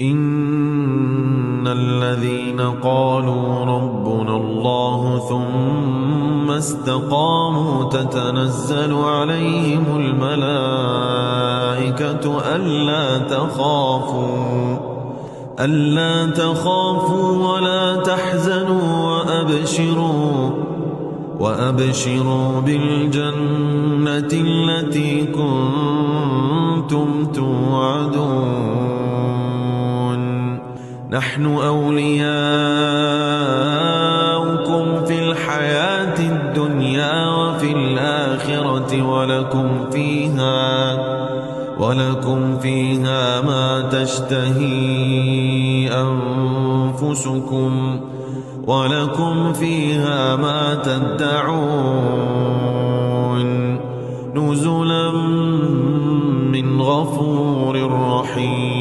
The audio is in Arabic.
إن الذين قالوا ربنا الله ثم استقاموا تتنزل عليهم الملائكة ألا تخافوا ولا تحزنوا وأبشروا بالجنة التي كنتم توعدون نحن أولياؤكم في الحياة الدنيا وفي الآخرة ولكم فيها ما تشتهي أنفسكم ولكم فيها ما تدعون نزلا من غفور رحيم.